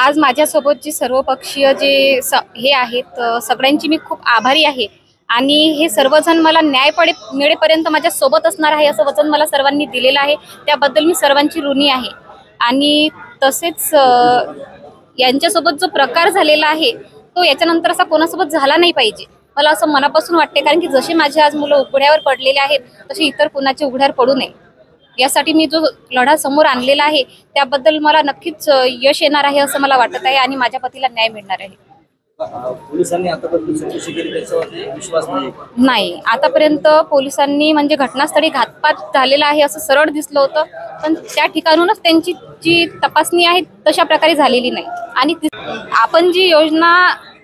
आज माझ्यासोबत जी सर्वपक्षीय जे हे आहेत सगळ्यांची मी खूप आभारी आहे आणि हे सर्वजण मला न्याय मिळेपर्यंत माझ्या सोबत असणार आहे असं वचन मला सर्वांनी दिलेलं आहे। त्याबद्दल मी सर्वांची ऋणी आहे। आणि तसेच यांच्यासोबत जो प्रकार झालेला आहे तो याच्यानंतर असा कोणासोबत झाला नाही पाहिजे मला असं मनापासून वाटते। कारण की जसे माझे आज मुलं उघड्यावर पडलेले आहेत तसे इतर कुणाचे उघड्यावर पडू नये यासाठी मी जो लढा समोर आणलेला आहे त्याबद्दल मला नक्कीच यश येणार आहे असं मला वाटत आहे आणि माझ्या पतीला न्याय मिळणार आहे। पोलिसांनी आतापर्यंत चौकशी केली त्याच्यावर विश्वास नाही, आतापर्यंत पोलिसांनी म्हणजे घटनास्थळी घातपात झालेला आहे असं सरळ दिसलं होतं, पण त्या ठिकाणूनच त्यांची जी तपासणी आहे तशा प्रकारे झालेली नाही। आणि आपण जी योजना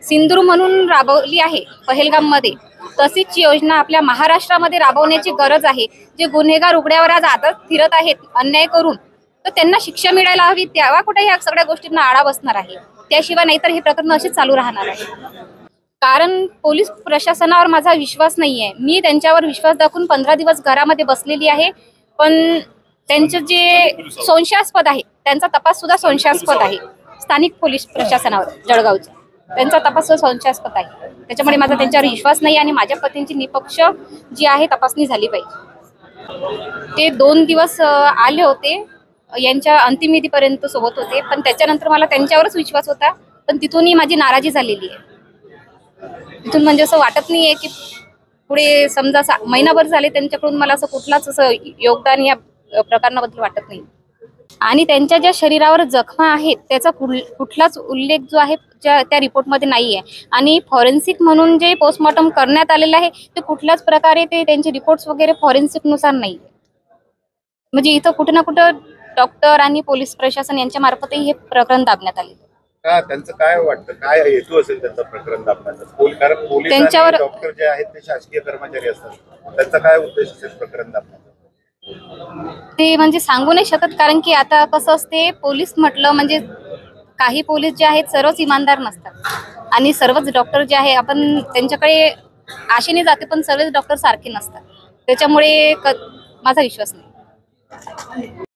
सिंदूर म्हणून राबवली आहे पहलगाममध्ये तशीच योजना आपल्या महाराष्ट्रामध्ये राबवण्याची गरज आहे। जे गुन्हेगार उघड्यावर आज आदत फिरत आहेत अन्याय करून तर त्यांना शिक्षा मिळायला हवी, तेव्हा कुठे ह्या सगळ्या गोष्टींना आळा बसणार आहे। त्याशिवाय नाहीतर हे प्रकरण असेच चालू राहणार आहे। कारण पोलीस प्रशासनावर माझा विश्वास नाहीये। मी त्यांच्यावर विश्वास दाखवून 15 दिवस घरामध्ये बसलेली आहे, पण त्यांचे जे संशयास्पद आहे त्यांचा तपास सुद्धा संशयास्पद आहे। स्थानिक पोलीस प्रशासनावर जळगावचा त्यांचा तपास संशयास्पद आहे, त्याच्यामुळे माझा त्यांच्यावर विश्वास नाही आणि माझ्या पतींची निपक्ष जी आहे तपासणी झाली पाहिजे। ते 2 दिवस आले होते, यांच्या अंतिमविधीपर्यंत सोबत होते, पण त्याच्यानंतर मला त्यांच्यावरच विश्वास होता, पण तिथूनही माझी नाराजी झालेली आहे। तिथून म्हणजे असं वाटत नाहीये की पुढे समजा महिनाभर झाले त्यांच्याकडून मला असं कुठलाच असं योगदान या प्रकरणाबद्दल वाटत नाही। आणि त्यांच्या ज्या शरीरावर जखमा आहेत त्याचा कुठलाच उल्लेख जो आहे त्या रिपोर्टमध्ये नाहीये। आणि फॉरेन्सिक म्हणून जे पोस्टमॉर्टम करण्यात आलेलं आहे ते कुठल्याच प्रकारे ते त्यांचे रिपोर्ट्स वगैरे फॉरेन्सिक नुसार नाही। म्हणजे इथं कुठे ना कुठं डॉक्टर आणि पोलीस प्रशासन यांच्या मार्फतही हे प्रकरण दाबण्यात आले। का त्यांचं काय वाटतं, काय हेतू असेल त्यांचं प्रकरण दाबण्याचा? कारण पोलीस त्यांच्यावर डॉक्टर जे आहेत ते शासकीय कर्मचारी असतात, त्यांचा काय उद्देश असेल प्रकरण दाबण्याचा? ते म्हणजे सांगू नाही शकत, कारण की आता कसं असते पोलीस म्हटलं म्हणजे काही पोलीस जे आहेत सर्वच इमानदार नसतात आणि सर्वच डॉक्टर जे आहे आपण त्यांच्याकडे आशेने जाते, पण सर्वच डॉक्टर सारखे नसतात, त्याच्यामुळे माझा विश्वास नाही।